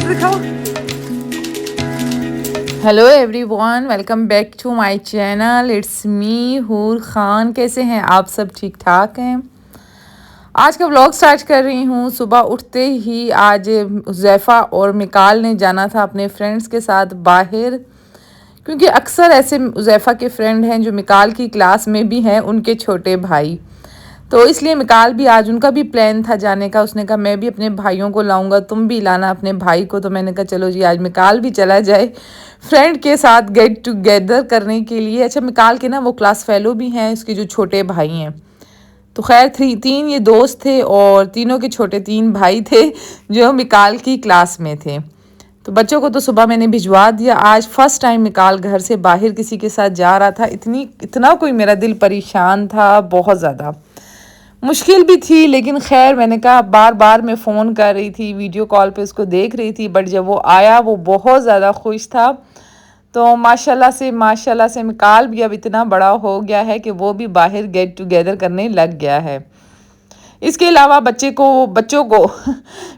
दिखाओ। Hello everyone, welcome back to my channel. It's me Hoor Khan. कैसे हैं आप सब? ठीक ठाक हैं। आज का व्लॉग स्टार्ट कर रही हूँ। सुबह उठते ही आज हुज़ैफ़ा और मिकाल ने जाना था अपने फ्रेंड्स के साथ बाहर, क्योंकि अक्सर ऐसे हुज़ैफ़ा के फ्रेंड हैं जो मिकाल की क्लास में भी हैं, उनके छोटे भाई। तो इसलिए मिकाल भी आज, उनका भी प्लान था जाने का। उसने कहा मैं भी अपने भाइयों को लाऊंगा, तुम भी लाना अपने भाई को। तो मैंने कहा चलो जी, आज मिकाल भी चला जाए फ्रेंड के साथ गेट टुगेदर करने के लिए। अच्छा, मिकाल के ना वो क्लास फेलो भी हैं, इसके जो छोटे भाई हैं। तो खैर तीन ये दोस्त थे और तीनों के छोटे 3 भाई थे जो मिकाल की क्लास में थे। तो बच्चों को तो सुबह मैंने भिजवा दिया। आज फर्स्ट टाइम मिकाल घर से बाहर किसी के साथ जा रहा था। इतना कोई मेरा दिल परेशान था, बहुत ज़्यादा मुश्किल भी थी, लेकिन खैर मैंने कहा, बार बार मैं फ़ोन कर रही थी, वीडियो कॉल पे उसको देख रही थी, बट जब वो आया वो बहुत ज़्यादा खुश था। तो माशाल्लाह से मिकाल भी अब इतना बड़ा हो गया है कि वो भी बाहर गेट टुगेदर करने लग गया है। इसके अलावा बच्चों को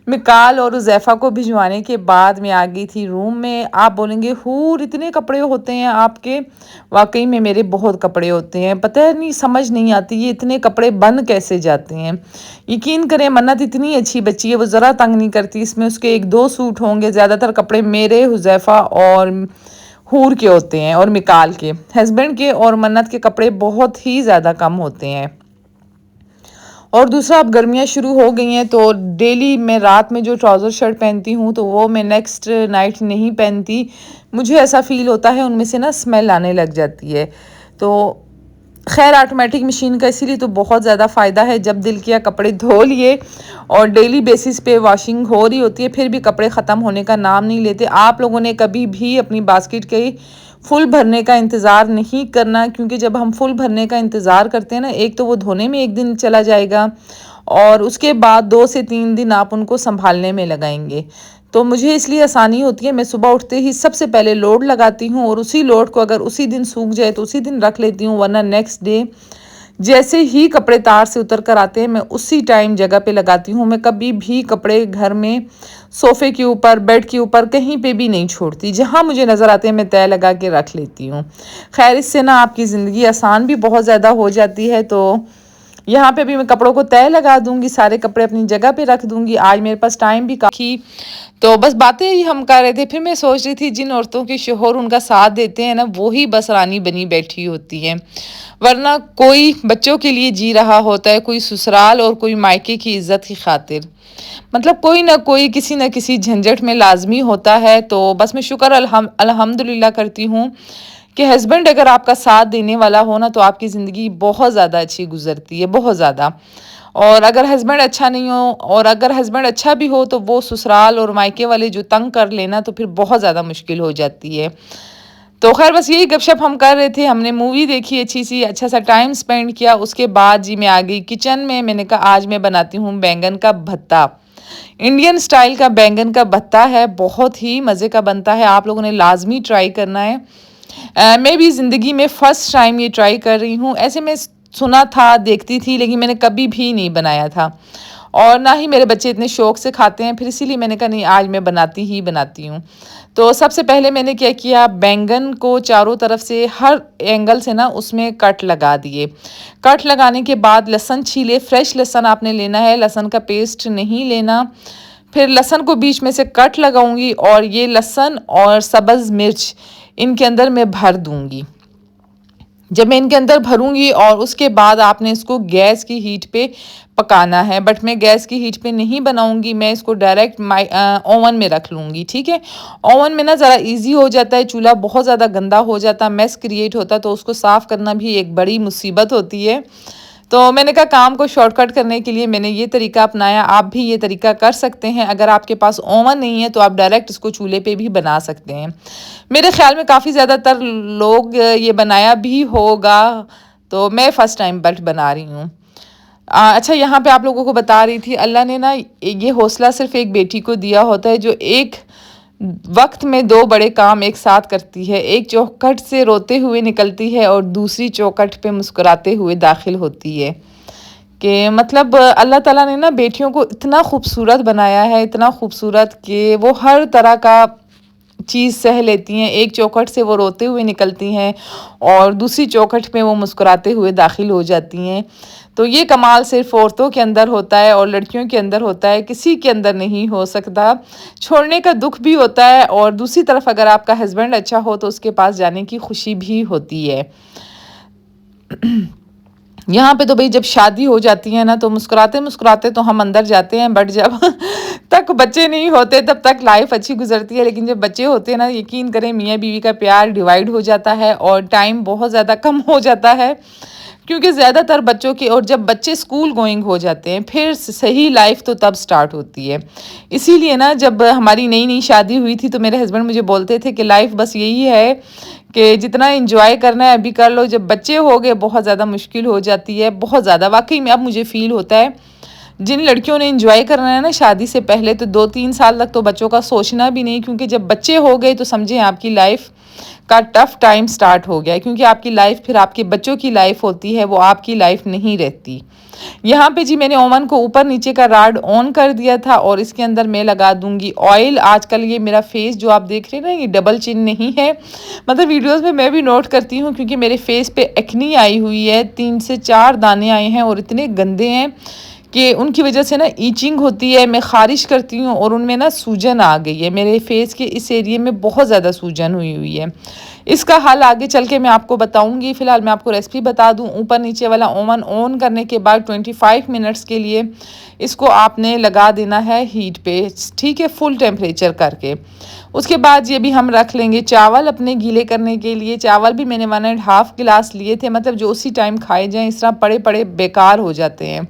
मिकाल और हुज़ैफ़ा को भिजवाने के बाद मैं आ गई थी रूम में। आप बोलेंगे हूर इतने कपड़े होते हैं आपके? वाकई में मेरे बहुत कपड़े होते हैं, पता नहीं, समझ नहीं आती ये इतने कपड़े बन कैसे जाते हैं। यकीन करें, मन्नत इतनी अच्छी बच्ची है, वो ज़रा तंग नहीं करती। इसमें उसके 1-2 सूट होंगे, ज़्यादातर कपड़े मेरे, हुज़ैफ़ा और हूर के होते हैं और मिकाल के। हस्बैंड के और मन्नत के कपड़े बहुत ही ज़्यादा कम होते हैं। और दूसरा, अब गर्मियाँ शुरू हो गई हैं तो डेली मैं रात में जो ट्राउज़र शर्ट पहनती हूँ तो वो मैं नेक्स्ट नाइट नहीं पहनती। मुझे ऐसा फ़ील होता है उनमें से ना स्मेल आने लग जाती है। तो खैर ऑटोमेटिक मशीन का इसीलिए तो बहुत ज़्यादा फ़ायदा है। जब दिल किया कपड़े धो लिए, और डेली बेसिस पे वॉशिंग हो रही होती है, फिर भी कपड़े ख़त्म होने का नाम नहीं लेते। आप लोगों ने कभी भी अपनी बास्केट के फुल भरने का इंतज़ार नहीं करना, क्योंकि जब हम फुल भरने का इंतज़ार करते हैं ना, एक तो वो धोने में 1 दिन चला जाएगा और उसके बाद 2 से 3 दिन आप उनको संभालने में लगाएंगे। तो मुझे इसलिए आसानी होती है, मैं सुबह उठते ही सबसे पहले लोड लगाती हूँ और उसी लोड को अगर उसी दिन सूख जाए तो उसी दिन रख लेती हूँ, वरना नेक्स्ट डे जैसे ही कपड़े तार से उतर कर आते हैं मैं उसी टाइम जगह पे लगाती हूँ। मैं कभी भी कपड़े घर में सोफ़े के ऊपर, बेड के ऊपर, कहीं पे भी नहीं छोड़ती। जहाँ मुझे नज़र आते हैं मैं तय लगा के रख लेती हूँ। खैर इससे ना आपकी ज़िंदगी आसान भी बहुत ज़्यादा हो जाती है। तो यहाँ पे भी मैं कपड़ों को तय लगा दूंगी, सारे कपड़े अपनी जगह पे रख दूंगी। आज मेरे पास टाइम भी काफ़ी, तो बस बातें ही हम कर रहे थे। फिर मैं सोच रही थी, जिन औरतों के शोहर उनका साथ देते हैं ना, वो ही बस रानी बनी बैठी होती हैं। वरना कोई बच्चों के लिए जी रहा होता है, कोई ससुराल और कोई मायके की इज्जत की खातिर। मतलब कोई ना कोई किसी न किसी झंझट में लाजमी होता है। तो बस मैं शुक्र अल्हम्दुलिल्लाह करती हूँ कि हस्बैंड अगर आपका साथ देने वाला हो ना, तो आपकी ज़िंदगी बहुत ज़्यादा अच्छी गुजरती है, बहुत ज़्यादा। और अगर हस्बैंड अच्छा नहीं हो, और अगर हस्बैंड अच्छा भी हो, तो वो ससुराल और मायके वाले जो तंग कर लेना, तो फिर बहुत ज़्यादा मुश्किल हो जाती है। तो खैर बस यही गपशप हम कर रहे थे। हमने मूवी देखी अच्छी सी, अच्छा सा टाइम स्पेंड किया। उसके बाद जी मैं आ गई किचन में। मैंने कहा आज मैं बनाती हूँ बैंगन का भत्ता। इंडियन स्टाइल का बैंगन का भत्ता है, बहुत ही मज़े का बनता है। आप लोगों ने लाजमी ट्राई करना है। मैं भी ज़िंदगी में फ़र्स्ट टाइम ये ट्राई कर रही हूँ। ऐसे मैं सुना था, देखती थी, लेकिन मैंने कभी भी नहीं बनाया था और ना ही मेरे बच्चे इतने शौक से खाते हैं। फिर इसीलिए मैंने कहा नहीं, आज मैं बनाती हूँ। तो सबसे पहले मैंने क्या किया, बैंगन को चारों तरफ से हर एंगल से ना उसमें कट लगा दिए। कट लगाने के बाद लहसुन छीले, फ्रेश लहसुन आपने लेना है, लहसुन का पेस्ट नहीं लेना। फिर लहसुन को बीच में से कट लगाऊंगी और ये लहसुन और सब्ज़ मिर्च इनके अंदर मैं भर दूंगी। जब मैं इनके अंदर भरूंगी और उसके बाद आपने इसको गैस की हीट पे पकाना है। बट मैं गैस की हीट पे नहीं बनाऊंगी, मैं इसको डायरेक्ट ओवन में रख लूँगी। ठीक है, ओवन में ना ज़रा इजी हो जाता है, चूल्हा बहुत ज़्यादा गंदा हो जाता, मेस क्रिएट होता, तो उसको साफ़ करना भी एक बड़ी मुसीबत होती है। तो मैंने कहा काम को शॉर्टकट करने के लिए मैंने ये तरीका अपनाया। आप भी ये तरीका कर सकते हैं। अगर आपके पास ओवन नहीं है तो आप डायरेक्ट इसको चूल्हे पे भी बना सकते हैं। मेरे ख्याल में काफ़ी ज़्यादातर लोग ये बनाया भी होगा, तो मैं फ़र्स्ट टाइम बट बना रही हूँ। अच्छा, यहाँ पे आप लोगों को बता रही थी, अल्लाह ने ना ये हौसला सिर्फ एक बेटी को दिया होता है जो एक वक्त में 2 बड़े काम एक साथ करती है। एक चौखट से रोते हुए निकलती है और दूसरी चौखट पे मुस्कुराते हुए दाखिल होती है। कि मतलब अल्लाह ताला ने ना बेटियों को इतना खूबसूरत बनाया है, इतना खूबसूरत कि वो हर तरह का चीज़ सह लेती हैं। एक चौखट से वो रोते हुए निकलती हैं और दूसरी चौखट में वो मुस्कुराते हुए दाखिल हो जाती हैं। तो ये कमाल सिर्फ़ औरतों के अंदर होता है और लड़कियों के अंदर होता है, किसी के अंदर नहीं हो सकता। छोड़ने का दुःख भी होता है और दूसरी तरफ अगर आपका हस्बैंड अच्छा हो तो उसके पास जाने की खुशी भी होती है। यहाँ पे तो भई जब शादी हो जाती है ना तो मुस्कुराते-मुस्कुराते तो हम अंदर जाते हैं, बट जब तक बच्चे नहीं होते तब तक लाइफ अच्छी गुज़रती है। लेकिन जब बच्चे होते हैं ना, यकीन करें मियाँ-बीवी का प्यार डिवाइड हो जाता है और टाइम बहुत ज़्यादा कम हो जाता है। क्योंकि ज़्यादातर बच्चों की, और जब बच्चे स्कूल गोइंग हो जाते हैं फिर सही लाइफ तो तब स्टार्ट होती है। इसीलिए ना जब हमारी नई-नई शादी हुई थी तो मेरे हस्बैंड मुझे बोलते थे कि लाइफ बस यही है कि जितना एंजॉय करना है अभी कर लो, जब बच्चे हो गए बहुत ज़्यादा मुश्किल हो जाती है, बहुत ज़्यादा। वाक़ई में अब मुझे फ़ील होता है जिन लड़कियों ने एंजॉय करना है ना शादी से पहले, तो 2-3 साल तक तो बच्चों का सोचना भी नहीं, क्योंकि जब बच्चे हो गए तो समझें आपकी लाइफ का टफ टाइम स्टार्ट हो गया है। क्योंकि आपकी लाइफ फिर आपके बच्चों की लाइफ होती है, वो आपकी लाइफ नहीं रहती। यहाँ पे जी मैंने ओवन को ऊपर नीचे का राड ऑन कर दिया था और इसके अंदर मैं लगा दूंगी ऑयल। आजकल ये मेरा फेस जो आप देख रहे हैं ना, ये डबल चिन नहीं है, मतलब वीडियोस में मैं भी नोट करती हूँ क्योंकि मेरे फेस पे एक्नी आई हुई है, 3 से 4 दाने आए हैं और इतने गंदे हैं कि उनकी वजह से ना ईचिंग होती है, मैं ख़ारिश करती हूँ और उनमें ना सूजन आ गई है। मेरे फेस के इस एरिए में बहुत ज़्यादा सूजन हुई है। इसका हल आगे चल के मैं आपको बताऊंगी। फ़िलहाल मैं आपको रेसिपी बता दूं। ऊपर नीचे वाला ओवन ऑन करने के बाद 25 मिनट्स के लिए इसको आपने लगा देना है हीट पे, ठीक है, फुल टेम्परेचर करके। उसके बाद ये भी हम रख लेंगे चावल अपने गीले करने के लिए। चावल भी मैंने 1.5 गिलास लिए थे, मतलब जो उसी टाइम खाए जाएँ, इस तरह पड़े पड़े बेकार हो जाते हैं।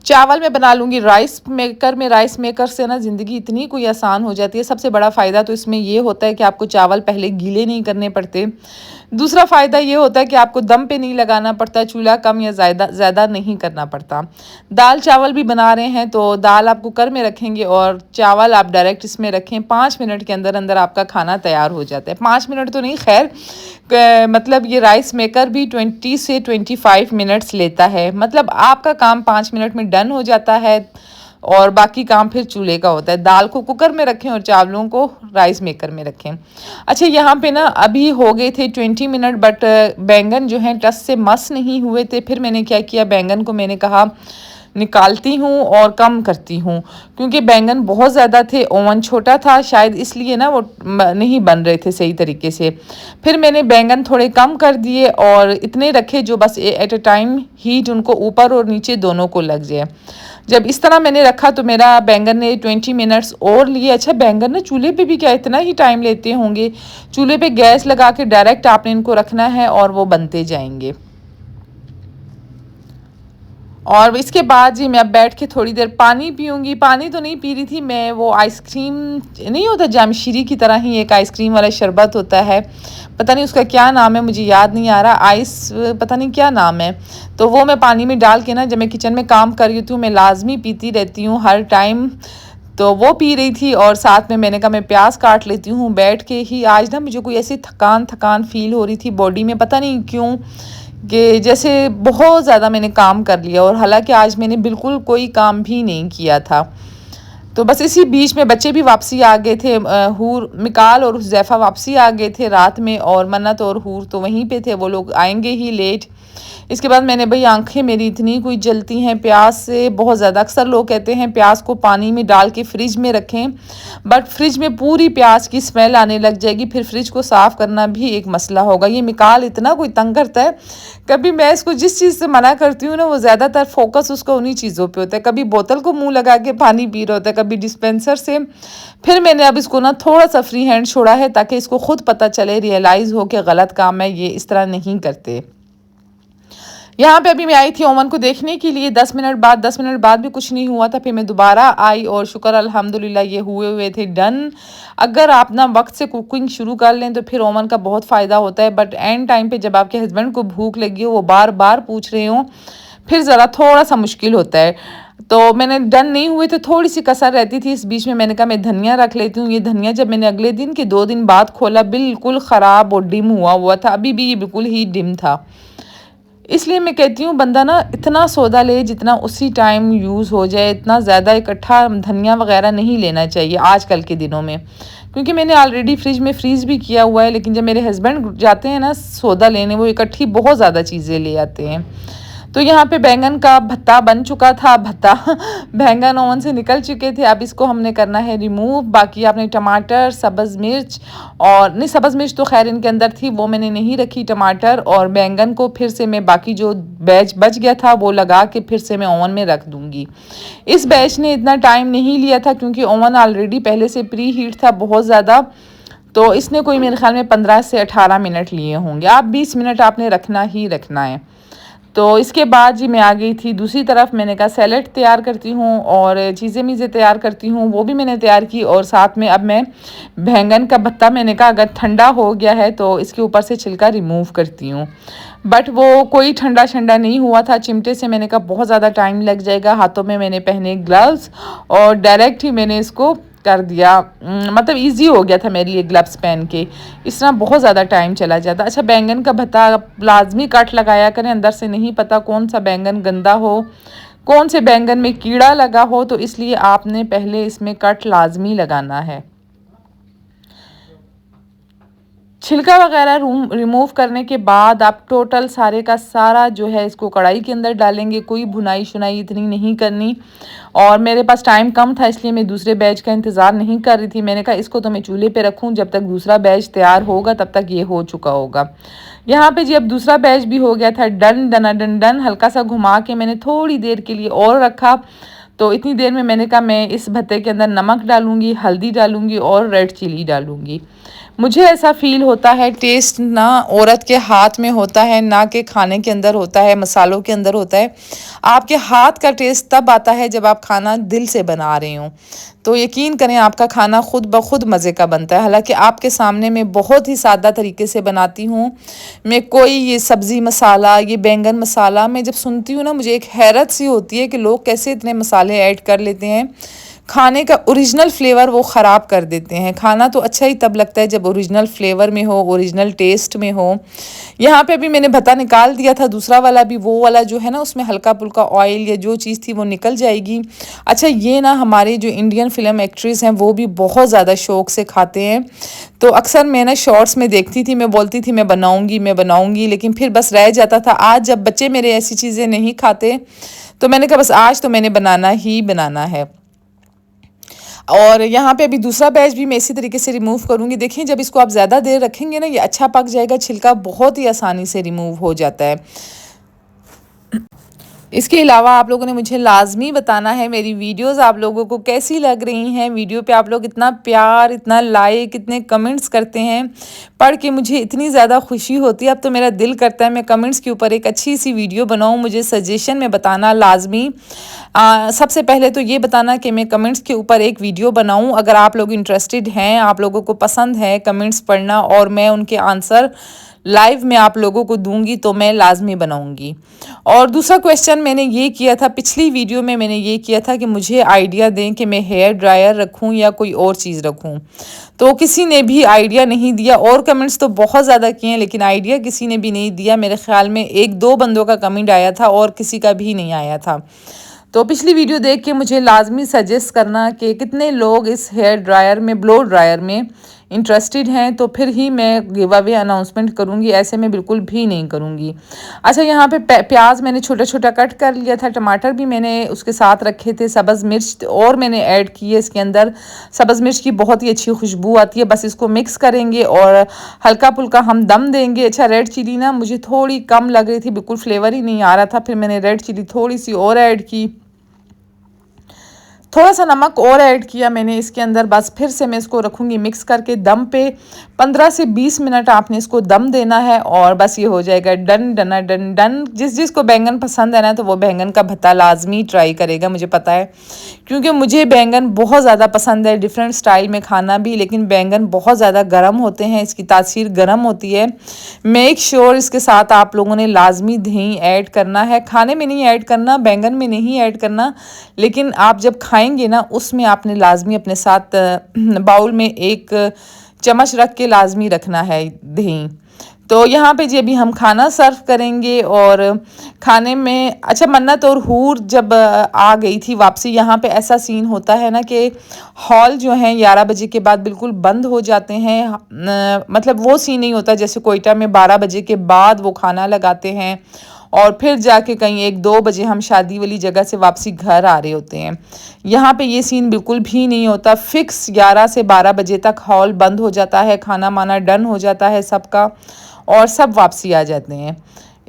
चावल मैं बना लूँगी राइस मेकर में। राइस मेकर से ना ज़िंदगी इतनी कोई आसान हो जाती है। सबसे बड़ा फ़ायदा तो इसमें ये होता है कि आपको चावल पहले गीले नहीं करने पड़ते। दूसरा फ़ायदा ये होता है कि आपको दम पे नहीं लगाना पड़ता, चूल्हा कम या ज़्यादा नहीं करना पड़ता। दाल चावल भी बना रहे हैं तो दाल आप कुकर में रखेंगे और चावल आप डायरेक्ट इसमें रखें। 5 मिनट के अंदर अंदर आपका खाना तैयार हो जाता है। 5 मिनट तो नहीं, खैर मतलब ये राइस मेकर भी 20 से 25 मिनट्स लेता है। मतलब आपका काम 5 मिनट में डन हो जाता है और बाकी काम फिर चूल्हे का होता है। दाल को कुकर में रखें और चावलों को राइस मेकर में रखें। अच्छा, यहाँ पे ना अभी हो गए थे 20 मिनट, बट बैंगन जो हैं टस से मस नहीं हुए थे। फिर मैंने क्या किया, बैंगन को मैंने कहा निकालती हूँ और कम करती हूँ, क्योंकि बैंगन बहुत ज़्यादा थे, ओवन छोटा था शायद इसलिए ना वो नहीं बन रहे थे सही तरीके से। फिर मैंने बैंगन थोड़े कम कर दिए और इतने रखे जो बस एट अ टाइम हीट उनको ऊपर और नीचे दोनों को लग जाए। जब इस तरह मैंने रखा तो मेरा बैंगन ने 20 मिनट्स और लिए। अच्छा, बैंगन ना चूल्हे पे भी क्या इतना ही टाइम लेते होंगे। चूल्हे पे गैस लगा के डायरेक्ट आपने इनको रखना है और वो बनते जाएंगे। और इसके बाद जी मैं अब बैठ के थोड़ी देर पानी पीऊँगी। पानी तो नहीं पी रही थी मैं, वो आइसक्रीम नहीं होता जामशीरी की तरह ही एक आइसक्रीम वाला शरबत होता है, पता नहीं उसका क्या नाम है, मुझे याद नहीं आ रहा, पता नहीं क्या नाम है। तो वो मैं पानी में डाल के ना, जब मैं किचन में काम कर रही हूँ मैं लाजमी पीती रहती हूँ हर टाइम। तो वो पी रही थी और साथ में मैंने कहा मैं प्याज काट लेती हूँ बैठ के ही। आज ना मुझे कोई ऐसी थकान थकान फील हो रही थी बॉडी में, पता नहीं क्यों, कि जैसे बहुत ज़्यादा मैंने काम कर लिया और हालांकि आज मैंने बिल्कुल कोई काम भी नहीं किया था। तो बस इसी बीच में बच्चे भी वापसी आ गए थे। हूर मिकाल और हुज़ैफ़ा वापसी आ गए थे रात में और मन्नत और हूर तो वहीं पे थे, वो लोग आएंगे ही लेट। इसके बाद मैंने भाई आंखें मेरी इतनी कोई जलती हैं प्यास से बहुत ज़्यादा। अक्सर लोग कहते हैं प्याज को पानी में डाल के फ्रिज में रखें, बट फ्रिज में पूरी प्याज की स्मेल आने लग जाएगी, फिर फ्रिज को साफ़ करना भी एक मसला होगा। ये मिकाल इतना कोई तंग करता है, कभी मैं इसको जिस चीज़ से मना करती हूँ ना वो ज़्यादातर फोकस उसका उन्हीं चीज़ों पे होता है। कभी बोतल को मुंह लगा के पानी पी रहा होता है, कभी डिस्पेंसर से। फिर मैंने अब इसको ना थोड़ा सा फ्री हैंड छोड़ा है ताकि इसको खुद पता चले, रियलाइज़ हो कि गलत काम है, ये इस तरह नहीं करते। यहाँ पे अभी मैं आई थी ओवन को देखने के लिए 10 मिनट बाद भी कुछ नहीं हुआ था। फिर मैं दोबारा आई और शुक्र अल्हम्दुलिल्लाह ये हुए थे डन। अगर आप ना वक्त से कुकिंग शुरू कर लें तो फिर ओवन का बहुत फ़ायदा होता है, बट एंड टाइम पे जब आपके हस्बैंड को भूख लगी हो, वो बार बार पूछ रहे हो, फिर ज़रा थोड़ा सा मुश्किल होता है। तो मैंने डन नहीं हुए तो थोड़ी सी कसर रहती थी। इस बीच में मैंने कहा मैं धनिया रख लेती हूँ। ये धनिया जब मैंने अगले दिन के 2 दिन बाद खोला बिल्कुल ख़राब और डिम हुआ था, अभी भी ये बिल्कुल ही डिम था। इसलिए मैं कहती हूँ बंदा ना इतना सौदा ले जितना उसी टाइम यूज़ हो जाए, इतना ज़्यादा इकट्ठा धनिया वगैरह नहीं लेना चाहिए आजकल के दिनों में। क्योंकि मैंने ऑलरेडी फ्रिज में फ्रीज़ भी किया हुआ है, लेकिन जब मेरे हस्बैंड जाते हैं ना सौदा लेने, वो इकट्ठी बहुत ज़्यादा चीज़ें ले आते हैं। तो यहाँ पे बैंगन का भत्ता बन चुका था, भत्ता बैंगन ओवन से निकल चुके थे। अब इसको हमने करना है रिमूव। बाकी आपने टमाटर, सब्ज़ मिर्च और नहीं, सब्ज़ मिर्च तो खैर इनके अंदर थी, वो मैंने नहीं रखी। टमाटर और बैंगन को फिर से मैं बाकी जो बैच बच गया था वो लगा के फिर से मैं ओवन में रख दूँगी। इस बैच ने इतना टाइम नहीं लिया था क्योंकि ओवन ऑलरेडी पहले से प्री हीट था बहुत ज़्यादा, तो इसने कोई मेरे ख्याल में 15 से 18 मिनट लिए होंगे। आप 20 मिनट आपने रखना ही रखना है। तो इसके बाद जी मैं आ गई थी दूसरी तरफ। मैंने कहा सैलेड तैयार करती हूँ और चीज़ें मीज़ें तैयार करती हूँ, वो भी मैंने तैयार की। और साथ में अब मैं बैंगन का भत्ता, मैंने कहा अगर ठंडा हो गया है तो इसके ऊपर से छिलका रिमूव करती हूँ, बट वो कोई ठंडा ठंडा नहीं हुआ था। चिमटे से मैंने कहा बहुत ज़्यादा टाइम लग जाएगा। हाथों में मैंने पहने ग्लव्स और डायरेक्ट ही मैंने इसको कर दिया। मतलब इजी हो गया था मेरे लिए ग्लव्स पहन के, इस तरह बहुत ज़्यादा टाइम चला जाता। अच्छा, बैंगन का भत्ता लाजमी कट लगाया करें, अंदर से नहीं पता कौन सा बैंगन गंदा हो, कौन से बैंगन में कीड़ा लगा हो, तो इसलिए आपने पहले इसमें कट लाजमी लगाना है। छिलका वगैरह रिमूव करने के बाद आप टोटल सारे का सारा जो है इसको कढ़ाई के अंदर डालेंगे। कोई भुनाई शुनाई इतनी नहीं करनी। और मेरे पास टाइम कम था इसलिए मैं दूसरे बैच का इंतज़ार नहीं कर रही थी। मैंने कहा इसको तो मैं चूल्हे पे रखूं, जब तक दूसरा बैच तैयार होगा तब तक ये हो चुका होगा। यहाँ पे जी अब दूसरा बैच भी हो गया था डन डना डन डन। हल्का सा घुमा के मैंने थोड़ी देर के लिए और रखा। तो इतनी देर में मैंने कहा मैं इस भत्ते के अंदर नमक डालूंगी, हल्दी डालूंगी और रेड चिली डालूंगी। मुझे ऐसा फील होता है टेस्ट ना औरत के हाथ में होता है, ना कि खाने के अंदर होता है, मसालों के अंदर होता है। आपके हाथ का टेस्ट तब आता है जब आप खाना दिल से बना रहे हो। तो यकीन करें आपका खाना खुद ब खुद मज़े का बनता है। हालांकि आपके सामने मैं बहुत ही सादा तरीके से बनाती हूँ। मैं कोई ये सब्ज़ी मसाला, ये बैंगन मसाला, मैं जब सुनती हूँ ना मुझे एक हैरत सी होती है कि लोग कैसे इतने मसाले ऐड कर लेते हैं। खाने का ओरिजिनल फ्लेवर वो ख़राब कर देते हैं। खाना तो अच्छा ही तब लगता है जब ओरिजिनल फ्लेवर में हो, ओरिजिनल टेस्ट में हो। यहाँ पे अभी मैंने भत्ता निकाल दिया था, दूसरा वाला भी, वो वाला जो है ना उसमें हल्का पुल्का ऑयल या जो चीज़ थी वो निकल जाएगी। अच्छा, ये ना हमारे जो इंडियन फिल्म एक्ट्रेस हैं वो भी बहुत ज़्यादा शौक से खाते हैं। तो अक्सर मैं ना शॉर्ट्स में देखती थी, मैं बोलती थी मैं बनाऊँगी, लेकिन फिर बस रह जाता था। आज जब बच्चे मेरे ऐसी चीज़ें नहीं खाते तो मैंने कहा बस आज तो मैंने बनाना ही बनाना है। और यहाँ पे अभी दूसरा बैच भी मैं इसी तरीके से रिमूव करूँगी। देखिए जब इसको आप ज़्यादा देर रखेंगे ना ये अच्छा पक जाएगा, छिलका बहुत ही आसानी से रिमूव हो जाता है। इसके अलावा आप लोगों ने मुझे लाजमी बताना है मेरी वीडियोस आप लोगों को कैसी लग रही हैं। वीडियो पे आप लोग इतना प्यार, इतना लाइक, इतने कमेंट्स करते हैं, पढ़ के मुझे इतनी ज़्यादा खुशी होती है। अब तो मेरा दिल करता है मैं कमेंट्स के ऊपर एक अच्छी सी वीडियो बनाऊं। मुझे सजेशन में बताना लाजमी। सबसे पहले तो ये बताना कि मैं कमेंट्स के ऊपर एक वीडियो बनाऊं। अगर आप लोग इंटरेस्टेड हैं, आप लोगों को पसंद है कमेंट्स पढ़ना और मैं उनके आंसर लाइव में आप लोगों को दूंगी तो मैं लाजमी बनाऊंगी। और दूसरा क्वेश्चन मैंने ये किया था, पिछली वीडियो में मैंने ये किया था कि मुझे आइडिया दें कि मैं हेयर ड्रायर रखूं या कोई और चीज़ रखूं। तो किसी ने भी आइडिया नहीं दिया। और कमेंट्स तो बहुत ज़्यादा किए हैं लेकिन आइडिया किसी ने भी नहीं दिया। मेरे ख्याल में 1-2 बंदों का कमेंट आया था और किसी का भी नहीं आया था। तो पिछली वीडियो देख के मुझे लाजमी सजेस्ट करना कि कितने लोग इस हेयर ड्रायर में, ब्लो ड्रायर में इंटरेस्टेड हैं, तो फिर ही मैं गिव अवे अनाउंसमेंट करूंगी। ऐसे में बिल्कुल भी नहीं करूंगी। अच्छा, यहाँ पे प्याज मैंने छोटा छोटा कट कर लिया था, टमाटर भी मैंने उसके साथ रखे थे, सब्ज़ मिर्च और मैंने ऐड की है इसके अंदर। सब्ज़ मिर्च की बहुत ही अच्छी खुशबू आती है। बस इसको मिक्स करेंगे और हल्का फुल्का हम दम देंगे। अच्छा, रेड चिली ना मुझे थोड़ी कम लग रही थी, बिल्कुल फ्लेवर ही नहीं आ रहा था, फिर मैंने रेड चिली थोड़ी सी और ऐड की, थोड़ा सा नमक और ऐड किया मैंने इसके अंदर। बस फिर से मैं इसको रखूँगी मिक्स करके दम पे। 15 से 20 मिनट आपने इसको दम देना है और बस ये हो जाएगा डन डना डन डन। जिस जिसको बैंगन पसंद है ना तो वो बैंगन का भत्ता लाजमी ट्राई करेगा, मुझे पता है, क्योंकि मुझे बैंगन बहुत ज़्यादा पसंद है। डिफरेंट स्टाइल में खाना भी, लेकिन बैंगन बहुत ज़्यादा गर्म होते हैं, इसकी तासीर गर्म होती है। मेक श्योर इसके साथ आप लोगों ने लाजमी दही ऐड करना है। खाने में नहीं ऐड करना, बैंगन में नहीं ऐड करना, लेकिन आप जब खाएंगे ना उसमें आपने लाजमी अपने साथ बाउल में एक चम्मच रख के लाजमी रखना है दही। तो यहाँ पे जी अभी हम खाना सर्व करेंगे और खाने में अच्छा मन्नत और हूर जब आ गई थी वापसी, यहाँ पे ऐसा सीन होता है ना कि हॉल जो है 11 बजे के बाद बिल्कुल बंद हो जाते हैं। मतलब वो सीन नहीं होता जैसे कोयटा में 12 बजे के बाद वो खाना लगाते हैं और फिर जाके कहीं 1-2 बजे हम शादी वाली जगह से वापसी घर आ रहे होते हैं। यहाँ पे ये सीन बिल्कुल भी नहीं होता। फिक्स 11 से 12 बजे तक हॉल बंद हो जाता है, खाना माना डन हो जाता है सबका और सब वापसी आ जाते हैं।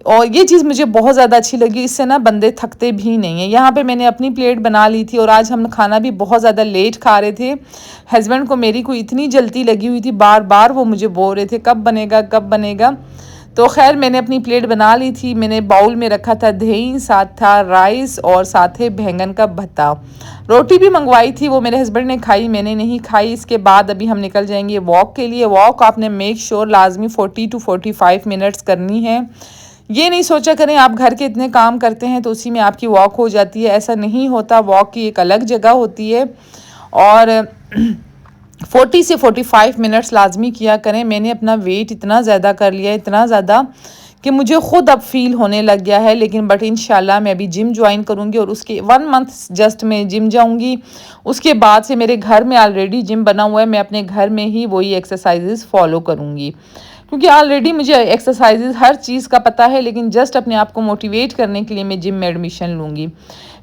और ये चीज़ मुझे बहुत ज़्यादा अच्छी लगी, इससे ना बंदे थकते भी नहीं हैं। यहाँ पे मैंने अपनी प्लेट बना ली थी और आज हम खाना भी बहुत ज़्यादा लेट खा रहे थे। हस्बैंड को मेरी को इतनी जल्दी लगी हुई थी, बार बार वो मुझे बोल रहे थे कब बनेगा कब बनेगा। तो खैर मैंने अपनी प्लेट बना ली थी। मैंने बाउल में रखा था दही, साथ था राइस और साथ है बैंगन का भत्ता। रोटी भी मंगवाई थी, वो मेरे हस्बैंड ने खाई, मैंने नहीं खाई। इसके बाद अभी हम निकल जाएंगे वॉक के लिए। वॉक आपने मेक श्योर लाजमी 40 to 45 मिनट्स करनी है। ये नहीं सोचा करें आप घर के इतने काम करते हैं तो उसी में आपकी वॉक हो जाती है, ऐसा नहीं होता। वॉक की एक अलग जगह होती है और 40 से 45 मिनट्स लाजमी किया करें। मैंने अपना वेट इतना ज़्यादा कर लिया है, इतना ज़्यादा कि मुझे ख़ुद अब फील होने लग गया है। लेकिन बट इंशाल्लाह मैं अभी जिम ज्वाइन करूँगी और उसके 1 मंथ जस्ट मैं जिम जाऊँगी। उसके बाद से मेरे घर में ऑलरेडी जिम बना हुआ है, मैं अपने घर में ही वही एक्सरसाइजेज़ फॉलो करूँगी क्योंकि ऑलरेडी मुझे एक्सरसाइजेज़ हर चीज़ का पता है। लेकिन जस्ट अपने आप को मोटिवेट करने के लिए मैं जिम में एडमिशन लूँगी।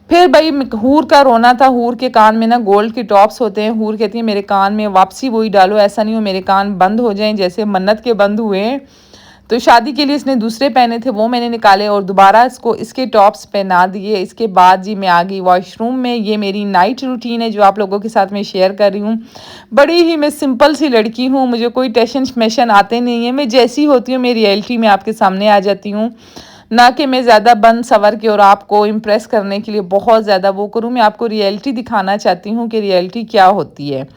फिर भाई हूर का रोना था। हूर के कान में ना गोल्ड के टॉप्स होते हैं। हूर कहती है मेरे कान में वापसी वही डालो, ऐसा नहीं हो मेरे कान बंद हो जाएं जैसे मन्नत के बंद हुए हैं। तो शादी के लिए इसने दूसरे पहने थे, वो मैंने निकाले और दोबारा इसको इसके टॉप्स पहना दिए। इसके बाद जी मैं आ गई वॉशरूम में। ये मेरी नाइट रूटीन है जो आप लोगों के साथ मैं शेयर कर रही हूँ। बड़ी ही मैं सिंपल सी लड़की हूँ, मुझे कोई टेंशन मेशन आते नहीं है। मैं जैसी होती हूँ मैं रियलिटी में आपके सामने आ जाती हूँ, ना कि मैं ज़्यादा बन सवर के और आपको इम्प्रेस करने के लिए बहुत ज़्यादा वो करूँ। मैं आपको रियलिटी दिखाना चाहती हूँ कि रियलिटी क्या होती है।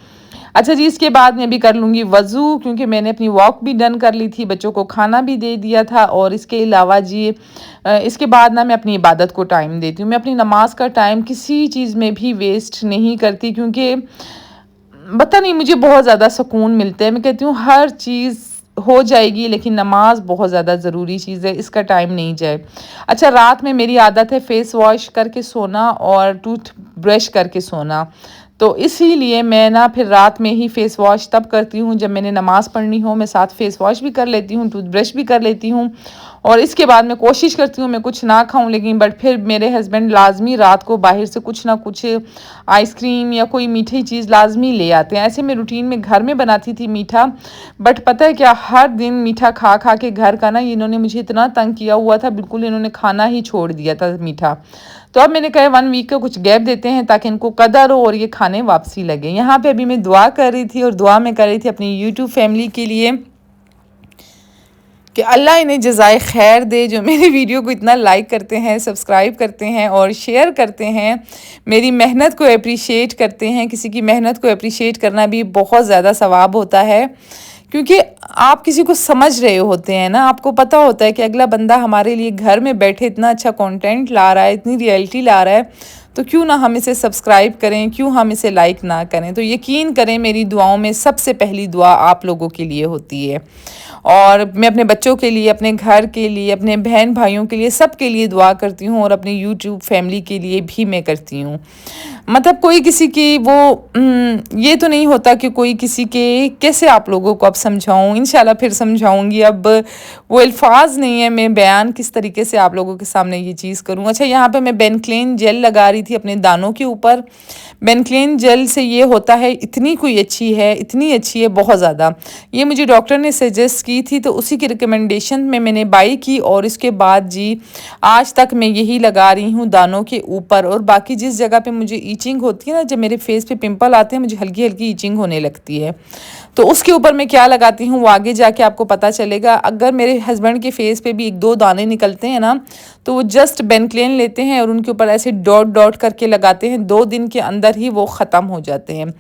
अच्छा जी, इसके बाद मैं भी कर लूँगी वज़ू क्योंकि मैंने अपनी वॉक भी डन कर ली थी, बच्चों को खाना भी दे दिया था। और इसके अलावा जी इसके बाद ना मैं अपनी इबादत को टाइम देती हूँ। मैं अपनी नमाज का टाइम किसी चीज़ में भी वेस्ट नहीं करती क्योंकि पता नहीं मुझे बहुत ज़्यादा सुकून मिलता है। मैं कहती हूँ हर चीज़ हो जाएगी लेकिन नमाज बहुत ज़्यादा ज़रूरी चीज़ है, इसका टाइम नहीं जाए। अच्छा, रात में मेरी आदत है फेस वॉश करके सोना और टूथ ब्रश करके सोना। तो इसीलिए मैं ना फिर रात में ही फ़ेस वॉश तब करती हूँ जब मैंने नमाज़ पढ़नी हो। मैं साथ फ़ेस वॉश भी कर लेती हूँ, टूथ ब्रश भी कर लेती हूँ और इसके बाद मैं कोशिश करती हूँ मैं कुछ ना खाऊं। लेकिन बट फिर मेरे हस्बैंड लाजमी रात को बाहर से कुछ ना कुछ आइसक्रीम या कोई मीठी चीज़ लाजमी ले आते हैं। ऐसे मैं रूटीन में घर में बनाती थी मीठा, बट पता है क्या, हर दिन मीठा खा खा के घर का ना इन्होंने मुझे इतना तंग किया हुआ था, बिल्कुल इन्होंने खाना ही छोड़ दिया था मीठा। तो अब मैंने कहा 1 वीक का कुछ गैप देते हैं ताकि इनको कदर हो और ये खाने वापसी लगे। यहाँ पे अभी मैं दुआ कर रही थी और दुआ में कर रही थी अपनी यूट्यूब फैमिली के लिए कि अल्लाह इन्हें जज़ाए खैर दे जो मेरी वीडियो को इतना लाइक करते हैं, सब्सक्राइब करते हैं और शेयर करते हैं, मेरी मेहनत को अप्रिशिएट करते हैं। किसी की मेहनत को अप्रिशिएट करना भी बहुत ज़्यादा सवाब होता है क्योंकि आप किसी को समझ रहे होते हैं ना, आपको पता होता है कि अगला बंदा हमारे लिए घर में बैठे इतना अच्छा कंटेंट ला रहा है, इतनी रियलिटी ला रहा है, तो क्यों ना हम इसे सब्सक्राइब करें, क्यों हम इसे लाइक ना करें। तो यकीन करें मेरी दुआओं में सबसे पहली दुआ आप लोगों के लिए होती है और मैं अपने बच्चों के लिए, अपने घर के लिए, अपने बहन भाइयों के लिए, सब के लिए दुआ करती हूँ और अपने यूट्यूब फैमिली के लिए भी मैं करती हूँ। मतलब कोई किसी की वो ये तो नहीं होता कि कोई किसी के कैसे आप लोगों को अब समझाऊँ, इंशाल्लाह फिर समझाऊँगी। अब वो अल्फाज नहीं है मैं बयान किस तरीके से आप लोगों के सामने ये चीज़ करूँ। अच्छा, यहाँ पे मैं बेनक्लेन जेल लगा रही थी अपने दानों के ऊपर। बेनक्लेन जेल से ये होता है, इतनी कोई अच्छी है, इतनी अच्छी है बहुत ज़्यादा। ये मुझे डॉक्टर ने सजेस्ट की थी तो उसी की रिकमेंडेशन में मैंने बाई की और इसके बाद जी आज तक मैं यही लगा रही हूँ दानों के ऊपर। और बाकी जिस जगह पे मुझे ईचिंग होती है ना, जब मेरे फेस पे पिंपल आते हैं मुझे हल्की हल्की ईचिंग होने लगती है, तो उसके ऊपर मैं क्या लगाती हूँ वो आगे जाके आपको पता चलेगा। अगर मेरे हस्बैंड के फेस पे भी 1-2 दाने निकलते हैं ना, तो वो जस्ट बेनक्लेन लेते हैं और उनके ऊपर ऐसे डॉट डॉट करके लगाते हैं, 2 दिन के अंदर ही वो ख़त्म हो जाते हैं।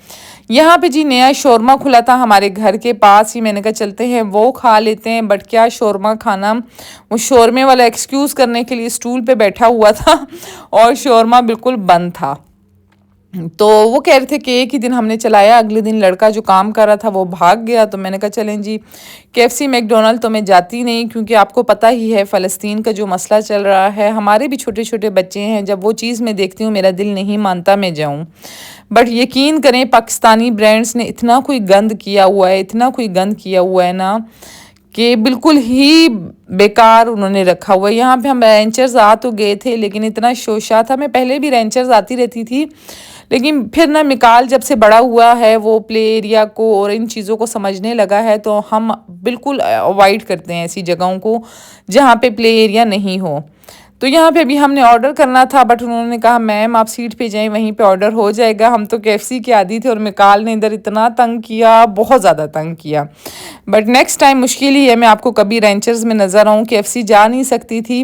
यहाँ पे जी नया शोरमा खुला था हमारे घर के पास ही, मैंने कहा चलते हैं वो खा लेते हैं। बट क्या शोरमा खाना, वो शोरमे वाला एक्सक्यूज़ करने के लिए स्टूल पे बैठा हुआ था और शोरमा बिल्कुल बंद था। तो वो कह रहे थे कि एक ही दिन हमने चलाया, अगले दिन लड़का जो काम कर रहा था वो भाग गया। तो मैंने कहा चलें जी, केएफसी मैकडोनल्ड तो मैं जाती नहीं, क्योंकि आपको पता ही है फ़लस्तीन का जो मसला चल रहा है, हमारे भी छोटे छोटे बच्चे हैं। जब वो चीज़ मैं देखती हूँ मेरा दिल नहीं मानता मैं जाऊँ। बट यकीन करें, पाकिस्तानी ब्रांड्स ने इतना कोई गंद किया हुआ है, इतना कोई गंद किया हुआ है ना, कि बिल्कुल ही बेकार उन्होंने रखा हुआ है। यहाँ पे हम रेंचर्स आ तो गए थे, लेकिन इतना शोशा था। मैं पहले भी रेंचर्स आती रहती थी, लेकिन फिर ना मिकाल जब से बड़ा हुआ है वो प्ले एरिया को और इन चीज़ों को समझने लगा है, तो हम बिल्कुल अवॉइड करते हैं ऐसी जगहों को जहाँ पे प्ले एरिया नहीं हो। तो यहाँ पे भी हमने ऑर्डर करना था, बट उन्होंने कहा मैम आप सीट पे जाएं, वहीं पे ऑर्डर हो जाएगा। हम तो केएफसी के आदी थे, और मिकाल ने इधर इतना तंग किया, बहुत ज़्यादा तंग किया। बट नेक्स्ट टाइम मुश्किल ही है मैं आपको कभी रेंचर्स में नज़र आऊँ। केएफसी जा नहीं सकती थी,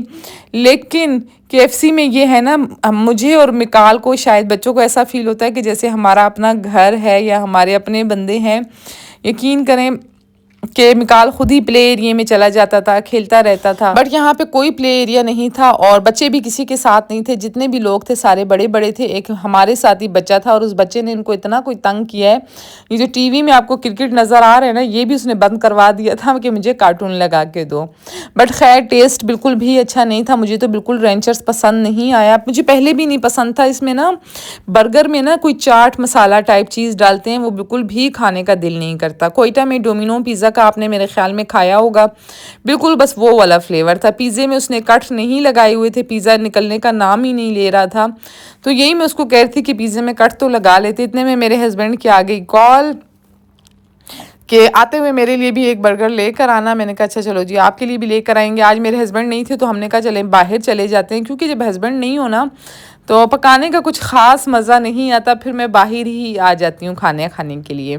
लेकिन केएफसी में ये है ना, मुझे और मिकाल को, शायद बच्चों को ऐसा फील होता है कि जैसे हमारा अपना घर है या हमारे अपने बंदे हैं। यकीन करें कि मिकाल खुद ही प्ले एरिया में चला जाता था, खेलता रहता था। बट यहाँ पे कोई प्ले एरिया नहीं था, और बच्चे भी किसी के साथ नहीं थे। जितने भी लोग थे सारे बड़े बड़े थे। एक हमारे साथ ही बच्चा था, और उस बच्चे ने इनको इतना कोई तंग किया है। ये जो टीवी में आपको क्रिकेट नज़र आ रहा है ना, ये भी उसने बंद करवा दिया था कि मुझे कार्टून लगा के दो। बट खैर, टेस्ट बिल्कुल भी अच्छा नहीं था। मुझे तो बिल्कुल रेंचर्स पसंद नहीं आया, मुझे पहले भी नहीं पसंद था। इसमें ना बर्गर में ना कोई चाट मसाला टाइप चीज़ डालते हैं, वो बिल्कुल भी खाने का दिल नहीं करता। कोयटा में डोमिनो पिज़्ज़ा का आपने मेरे ख्याल में खाया होगा, बिल्कुल बस वो वाला फ्लेवर था। पिज़्ज़े में उसने कट नहीं लगाए हुए थे, पिज़्ज़ा निकलने का नाम ही नहीं ले रहा था। तो यही मैं उसको कह रही थी कि पिज़्ज़े में कट तो लगा लेते। इतने में मेरे हस्बैंड की आ गई कॉल कि आते हुए मेरे लिए भी एक बर्गर लेकर आना। मैंने कहा अच्छा चलो जी, आपके लिए भी लेकर आएंगे। आज मेरे हस्बैंड नहीं थे, तो हमने कहा चले बाहर चले जाते हैं, क्योंकि जब हस्बैंड नहीं हो ना तो पकाने का कुछ ख़ास मज़ा नहीं आता। फिर मैं बाहर ही आ जाती हूँ खाने के लिए।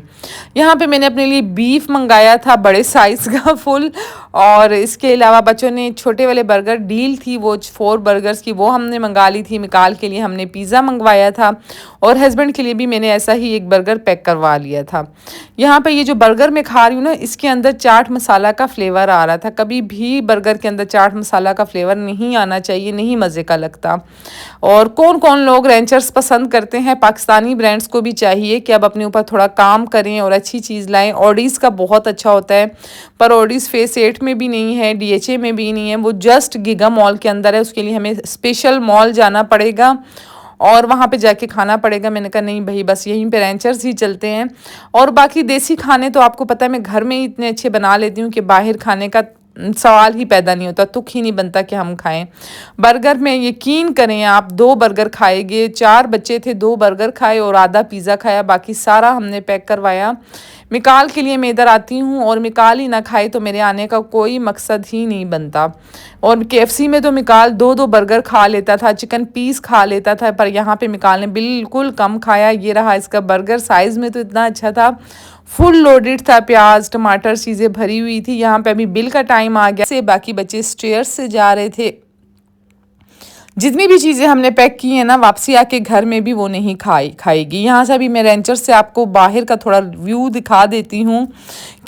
यहाँ पे मैंने अपने लिए बीफ मंगाया था, बड़े साइज़ का फुल। और इसके अलावा बच्चों ने छोटे वाले बर्गर, डील थी वो 4 बर्गर्स की, वो हमने मंगा ली थी। मिकाल के लिए हमने पिज़्ज़ा मंगवाया था, और हस्बैंड के लिए भी मैंने ऐसा ही एक बर्गर पैक करवा लिया था। यहाँ पे ये जो बर्गर मैं खा रही हूँ ना, इसके अंदर चाट मसाला का फ्लेवर आ रहा था। कभी भी बर्गर के अंदर चाट मसाला का फ्लेवर नहीं आना चाहिए, नहीं मज़े का लगता। और कौन कौन लोग रेंचर्स पसंद करते हैं, पाकिस्तानी ब्रांड्स को भी चाहिए कि अब अपने ऊपर थोड़ा काम करें और अच्छी चीज़ लाएं। ऑडीज़ का बहुत अच्छा होता है, पर ऑडीज़ फेस 8 में भी नहीं है, डीएचए में भी नहीं है, वो जस्ट गीगा मॉल के अंदर है। उसके लिए हमें स्पेशल मॉल जाना पड़ेगा और वहाँ पे जाके खाना पड़ेगा। मैंने कहा नहीं भाई, बस यहीं पे रेंचर्स ही चलते हैं। और बाकी देसी खाने तो आपको पता है मैं घर में ही इतने अच्छे बना लेती हूँ कि बाहर खाने का सवाल ही पैदा नहीं होता, तुक ही नहीं बनता कि हम खाएं। बर्गर में यकीन करें आप, 2 बर्गर खाएंगे। 4 बच्चे थे, 2 बर्गर खाए और आधा पिज़्ज़ा खाया, बाकी सारा हमने पैक करवाया। मिकाल के लिए मैं इधर आती हूँ, और मिकाल ही ना खाए तो मेरे आने का कोई मकसद ही नहीं बनता। और केएफसी में तो मिकाल 2-2 बर्गर खा लेता था, चिकन पीस खा लेता था, पर यहाँ पे मिकाल ने बिल्कुल कम खाया। ये रहा इसका बर्गर, साइज़ में तो इतना अच्छा था, फुल लोडेड था, प्याज टमाटर चीज़ें भरी हुई थी। यहाँ पे अभी बिल का टाइम आ गया से बाकी बच्चे स्टेयर्स से जा रहे थे। जितनी भी चीज़ें हमने पैक की हैं ना, वापसी आके घर में भी वो नहीं खाएगी। यहाँ से अभी मैं रेंचर से आपको बाहर का थोड़ा व्यू दिखा देती हूँ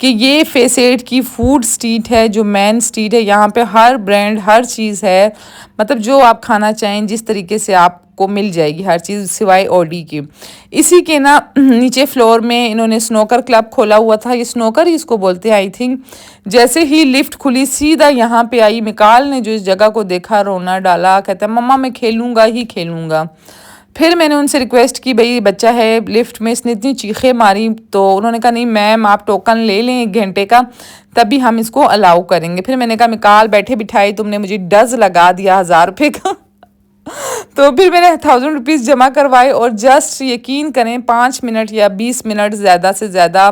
कि ये फेस 8 की फूड स्ट्रीट है, जो मेन स्ट्रीट है। यहाँ पे हर ब्रांड, हर चीज़ है, मतलब जो आप खाना चाहें जिस तरीके से आपको मिल जाएगी हर चीज़, सिवाय ओडी की। इसी के ना नीचे फ्लोर में इन्होंने स्नोकर क्लब खोला हुआ था, ये स्नोकर ही इसको बोलते हैं आई थिंक। जैसे ही लिफ्ट खुली सीधा यहाँ पे आई। मिकाल ने जो इस जगह को देखा रोना डाला, कहता है मम्मा मैं खेलूँगा ही खेलूँगा। फिर मैंने उनसे रिक्वेस्ट की, भाई बच्चा है लिफ्ट में, इसने इतनी चीखें मारी, तो उन्होंने कहा नहीं मैम आप टोकन ले लें 1 घंटे का, तभी हम इसको अलाउ करेंगे। फिर मैंने कहा मिकाल बैठे बिठाए तुमने मुझे डज लगा दिया 1000 रुपये का। तो फिर मैंने 1000 रुपीज़ जमा करवाए, और जस्ट यकीन करें 5 मिनट या 20 मिनट ज़्यादा से ज़्यादा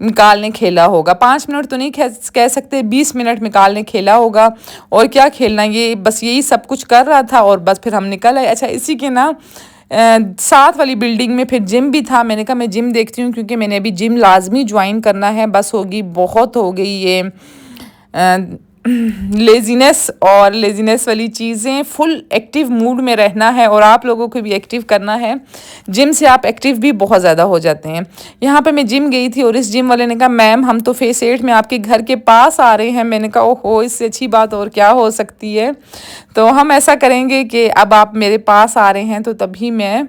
मिकाल ने खेला होगा। 5 मिनट तो नहीं कह सकते, 20 मिनट मिकाल ने खेला होगा। और क्या खेलना, ये बस यही सब कुछ कर रहा था, और बस फिर हम निकल आए। अच्छा, इसी के ना साथ वाली बिल्डिंग में फिर जिम भी था। मैंने कहा मैं जिम देखती हूँ, क्योंकि मैंने अभी जिम लाजमी ज्वाइन करना है। बस होगी, बहुत हो गई ये लेज़ीनेस और लेज़ीनेस वाली चीज़ें। फुल एक्टिव मूड में रहना है, और आप लोगों को भी एक्टिव करना है। जिम से आप एक्टिव भी बहुत ज़्यादा हो जाते हैं। यहाँ पे मैं जिम गई थी, और इस जिम वाले ने कहा मैम हम तो फेस 8 में आपके घर के पास आ रहे हैं। मैंने कहा ओहो, इससे अच्छी बात और क्या हो सकती है। तो हम ऐसा करेंगे कि अब आप मेरे पास आ रहे हैं, तो तभी मैं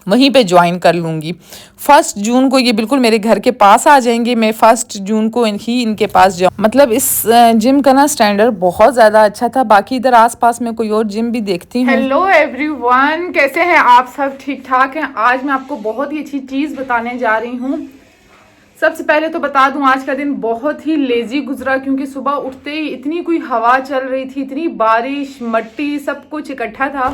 वहीं पे ज्वाइन कर लूँगी। 1 जून को ये बिल्कुल मेरे घर के पास आ जाएंगे। मैं 1 जून को ही इनके पास जाऊँ। मतलब इस जिम का ना स्टैंडर्ड बहुत ज़्यादा अच्छा था। बाकी इधर आसपास में कोई और जिम भी देखती हूँ। हेलो एवरीवन, कैसे हैं आप सब? ठीक ठाक हैं? आज मैं आपको बहुत ही अच्छी चीज़ बताने जा रही हूँ। सबसे पहले तो बता दूं, आज का दिन बहुत ही लेजी गुजरा क्योंकि सुबह उठते ही इतनी कोई हवा चल रही थी, इतनी बारिश, मट्टी, सब कुछ इकट्ठा था।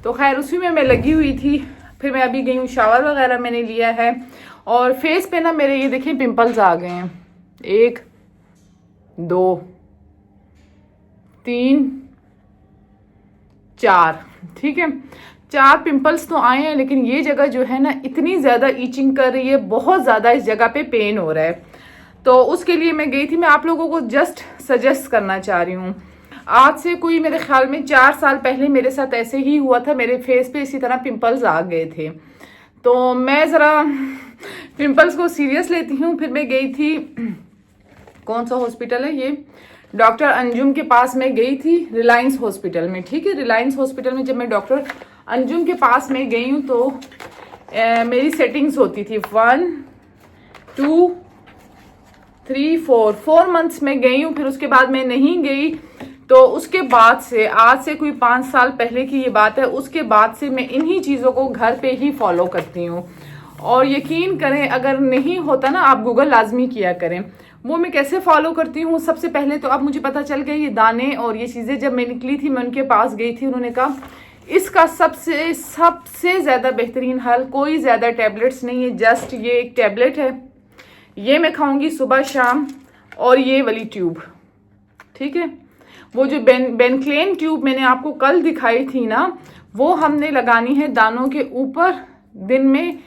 तो खैर उसी में मैं लगी हुई थी। फिर मैं अभी गई हूँ, शावर वगैरह मैंने लिया है और फेस पे ना मेरे ये देखिए पिंपल्स आ गए हैं। 1 2 3 4, ठीक है, 4 पिंपल्स तो आए हैं, लेकिन ये जगह जो है ना इतनी ज़्यादा ईचिंग कर रही है, बहुत ज़्यादा इस जगह पे पेन हो रहा है। तो उसके लिए मैं गई थी। मैं आप लोगों को जस्ट सजेस्ट करना चाह रही हूँ। आज से कोई मेरे ख्याल में 4 साल पहले मेरे साथ ऐसे ही हुआ था। मेरे फेस पे इसी तरह पिंपल्स आ गए थे। तो मैं ज़रा पिंपल्स को सीरियस लेती हूँ। फिर मैं गई थी, कौन सा हॉस्पिटल है ये, डॉक्टर अंजुम के पास मैं गई थी, रिलायंस हॉस्पिटल में, ठीक है। रिलायंस हॉस्पिटल में जब मैं डॉक्टर अंजुम के पास में गई हूँ तो मेरी सेटिंग्स होती थी 1 2 3 4 मंथ्स में गई हूँ। फिर उसके बाद मैं नहीं गई। तो उसके बाद से, आज से कोई 5 साल पहले की ये बात है, उसके बाद से मैं इन्हीं चीज़ों को घर पे ही फॉलो करती हूँ। और यकीन करें, अगर नहीं होता ना, आप गूगल लाजमी किया करें। वो मैं कैसे फॉलो करती हूँ, सबसे पहले तो अब मुझे पता चल गया ये दाने और ये चीज़ें। जब मैं निकली थी, मैं उनके पास गई थी, उन्होंने कहा इसका सबसे ज़्यादा बेहतरीन हल, कोई ज़्यादा टैबलेट्स नहीं है, जस्ट ये एक टैबलेट है, ये मैं खाऊंगी सुबह शाम, और ये वाली ट्यूब, ठीक है। वो जो बेनक्लेन ट्यूब मैंने आपको कल दिखाई थी ना, वो हमने लगानी है दानों के ऊपर दिन में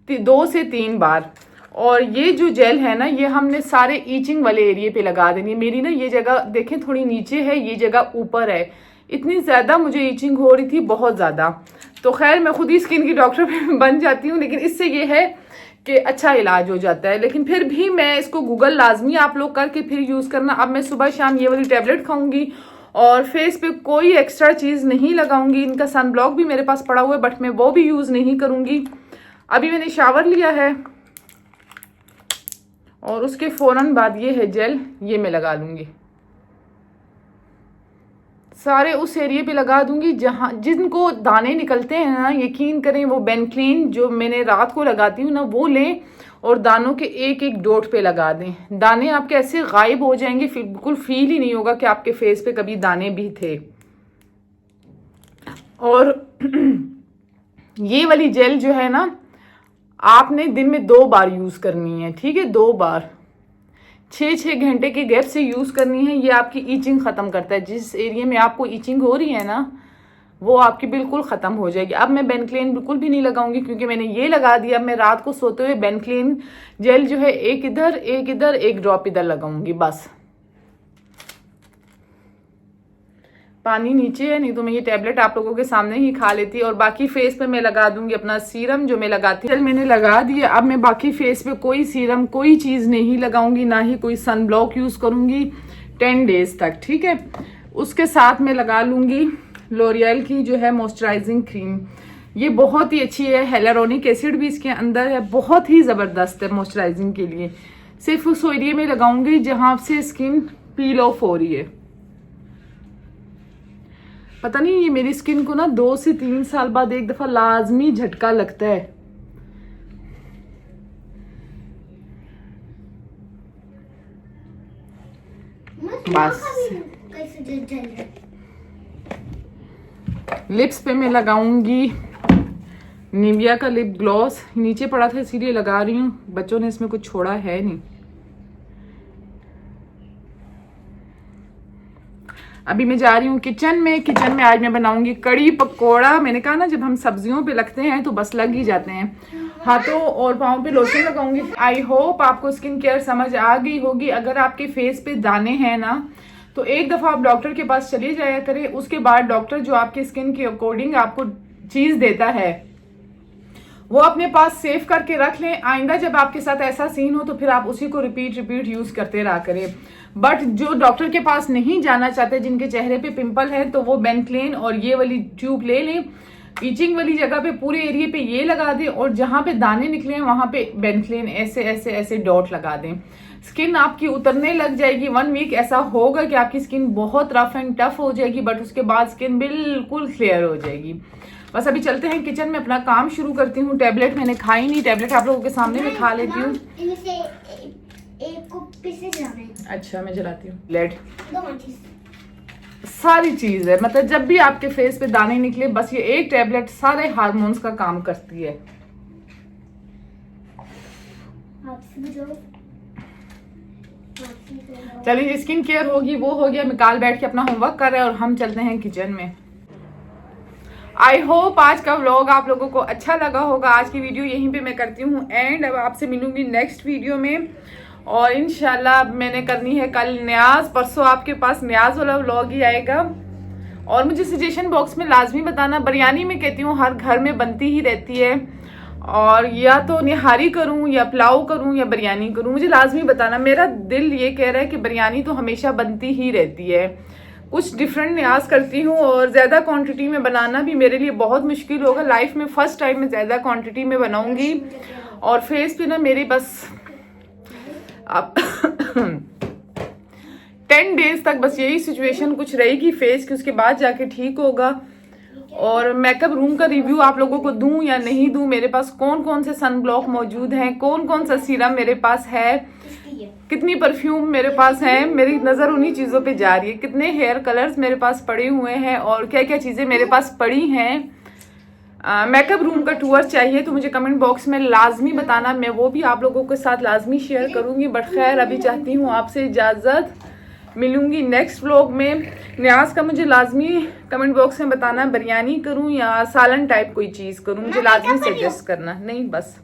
2 से 3 बार। और ये जो जेल है ना, ये हमने सारे ईचिंग वाले एरिया पे लगा देनी है। मेरी ना ये जगह देखें थोड़ी नीचे है, ये जगह ऊपर है। इतनी ज़्यादा मुझे ईचिंग हो रही थी, बहुत ज़्यादा। तो खैर मैं खुद ही स्किन की डॉक्टर बन जाती हूँ, लेकिन इससे ये है कि अच्छा इलाज हो जाता है। लेकिन फिर भी मैं इसको गूगल लाजमी आप लोग करके फिर यूज़ करना। अब मैं सुबह शाम ये वाली टैबलेट खाऊंगी और फेस पे कोई एक्स्ट्रा चीज़ नहीं लगाऊंगी। इनका सन ब्लॉक भी मेरे पास पड़ा हुआ है, बट मैं वो भी यूज़ नहीं करूँगी। अभी मैंने शावर लिया है और उसके फ़ौरन बाद ये है जेल, ये मैं लगा लूँगी, सारे उस एरिया पे लगा दूंगी जहाँ जिनको दाने निकलते हैं ना। यकीन करें, वो बेनक्लीन जो मैंने रात को लगाती हूँ ना, वो लें और दानों के एक एक डॉट पे लगा दें। दाने आपके ऐसे गायब हो जाएंगे, बिल्कुल फील ही नहीं होगा कि आपके फेस पे कभी दाने भी थे। और ये वाली जेल जो है ना, आपने दिन में 2 बार यूज़ करनी है, ठीक है, 2 बार 6-6 घंटे के गैप से यूज़ करनी है। ये आपकी ईचिंग ख़त्म करता है। जिस एरिया में आपको ईचिंग हो रही है ना, वो आपकी बिल्कुल ख़त्म हो जाएगी। अब मैं बेनक्लेन बिल्कुल भी नहीं लगाऊंगी क्योंकि मैंने ये लगा दिया। अब मैं रात को सोते हुए बेनक्लेन जेल जो है एक इधर एक ड्रॉप इधर लगाऊंगी, बस। पानी नीचे है, नहीं तो मैं ये टैबलेट आप लोगों के सामने ही खा लेती। और बाकी फेस पे मैं लगा दूंगी अपना सीरम जो मैं लगाती हूँ। मैंने लगा दिया। अब मैं बाकी फेस पे कोई सीरम, कोई चीज़ नहीं लगाऊंगी, ना ही कोई सन ब्लॉक यूज़ करूंगी 10 डेज तक, ठीक है। उसके साथ मैं लगा लूंगी लॉरियल की जो है मॉइस्चराइजिंग क्रीम। ये बहुत ही अच्छी है, हेलुरोनिक एसिड भी इसके अंदर है, बहुत ही ज़बरदस्त है मॉइस्चराइजिंग के लिए। सिर्फ उस एरिया में लगाऊंगी जहाँ से स्किन पील ऑफ हो रही है। पता नहीं, ये मेरी स्किन को ना 2 से 3 साल बाद एक दफा लाजमी झटका लगता है। बस लिप्स पे मैं लगाऊंगी निविया का लिप ग्लॉस। नीचे पड़ा था इसीलिए लगा रही हूँ, बच्चों ने इसमें कुछ छोड़ा है नहीं। अभी मैं जा रही हूँ किचन में आज मैं बनाऊंगी कड़ी पकौड़ा। मैंने कहा ना, जब हम सब्जियों पे लगते हैं तो बस लग ही जाते हैं। हाथों और पाँव पे लोशन लगाऊंगी। आई होप आपको स्किन केयर समझ आ गई होगी। अगर आपके फेस पे दाने हैं ना, तो एक दफ़ा आप डॉक्टर के पास चले जाया करें। उसके बाद डॉक्टर जो आपके स्किन के अकॉर्डिंग आपको चीज़ देता है, वो अपने पास सेव करके रख लें। आइंदा जब आपके साथ ऐसा सीन हो तो फिर आप उसी को रिपीट यूज़ करते रहा करें। बट जो डॉक्टर के पास नहीं जाना चाहते, जिनके चेहरे पे पिंपल है, तो वो बेनक्लेन और ये वाली ट्यूब ले लें। ईचिंग वाली जगह पे पूरे एरिया पे ये लगा दें और जहाँ पे दाने निकले हैं वहाँ पे बेनफ्लेन ऐसे ऐसे ऐसे डॉट लगा दें। स्किन आपकी उतरने लग जाएगी। 1 वीक ऐसा होगा कि आपकी स्किन बहुत रफ एंड टफ हो जाएगी, बट उसके बाद स्किन बिल्कुल क्लियर हो जाएगी। बस अभी चलते हैं किचन में, अपना काम शुरू करती हूँ। टैबलेट मैंने खाई नहीं, टैबलेट आप लोगों के सामने में खा लेती हूँ। अच्छा मैं जलाती हूँ। लेट सारी चीज है, मतलब जब भी आपके फेस पे दाने निकले बस ये एक टैबलेट सारे हार्मोन्स का काम करती है। चलिए स्किन केयर होगी, वो हो गया। मिकाल बैठ के अपना होमवर्क कर रहे हैं और हम चलते हैं किचन में। आई होप आज का व्लॉग आप लोगों को अच्छा लगा होगा। आज की वीडियो यहीं पे मैं करती हूँ एंड अब आपसे मिलूंगी नेक्स्ट वीडियो में। और इंशाल्लाह मैंने करनी है कल न्याज, परसों आपके पास न्याज वाला व्लॉग ही आएगा। और मुझे सजेशन बॉक्स में लाजमी बताना, बिरयानी में कहती हूँ हर घर में बनती ही रहती है, और या तो निहारी करूं या पुलाव करूं या बिरयानी करूं, मुझे लाजमी बताना। मेरा दिल ये कह रहा है कि बिरयानी तो हमेशा बनती ही रहती है, कुछ डिफरेंट न्याज करती हूँ। और ज़्यादा क्वांटिटी में बनाना भी मेरे लिए बहुत मुश्किल होगा। लाइफ में फर्स्ट टाइम मैं ज़्यादा क्वांटिटी में बनाऊंगी। और फेस पे ना मेरे बस अब 10 डेज तक बस यही सिचुएशन कुछ रहेगी फेस की, उसके बाद जाके ठीक होगा। और मेकअप रूम का रिव्यू आप लोगों को दूं या नहीं दूं, मेरे पास कौन कौन से सन ब्लॉक मौजूद हैं, कौन कौन सा सीरम मेरे पास है, कितनी परफ्यूम मेरे पास है, मेरी नज़र उन्हीं चीज़ों पे जा रही है। कितने हेयर कलर्स मेरे पास पड़े हुए हैं और क्या क्या चीज़ें मेरे पास पड़ी हैं। मेकअप रूम का टूर चाहिए तो मुझे कमेंट बॉक्स में लाजमी बताना, मैं वो भी आप लोगों के साथ लाजमी शेयर करूँगी। बट खैर अभी चाहती हूँ आपसे इजाज़त, मिलूंगी नेक्स्ट व्लॉग में। न्याज का मुझे लाजमी कमेंट बॉक्स में बताना, बिरयानी करूं या सालन टाइप कोई चीज़ करूं, मुझे लाजमी सजेस्ट करना। नहीं बस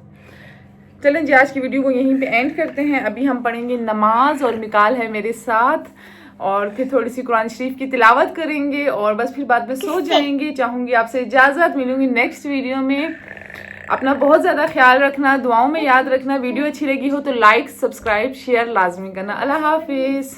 चलें जी, आज की वीडियो को यहीं पे एंड करते हैं। अभी हम पढ़ेंगे नमाज और मिकाल है मेरे साथ, और फिर थोड़ी सी कुरान शरीफ की तिलावत करेंगे और बस फिर बाद में सो जाएंगे। चाहूँगी आपसे इजाज़त, मिलूंगी नेक्स्ट वीडियो में। अपना बहुत ज़्यादा ख्याल रखना, दुआओं में याद रखना। वीडियो अच्छी लगी हो तो लाइक सब्सक्राइब शेयर लाजमी करना। अल्लाह हाफिज़।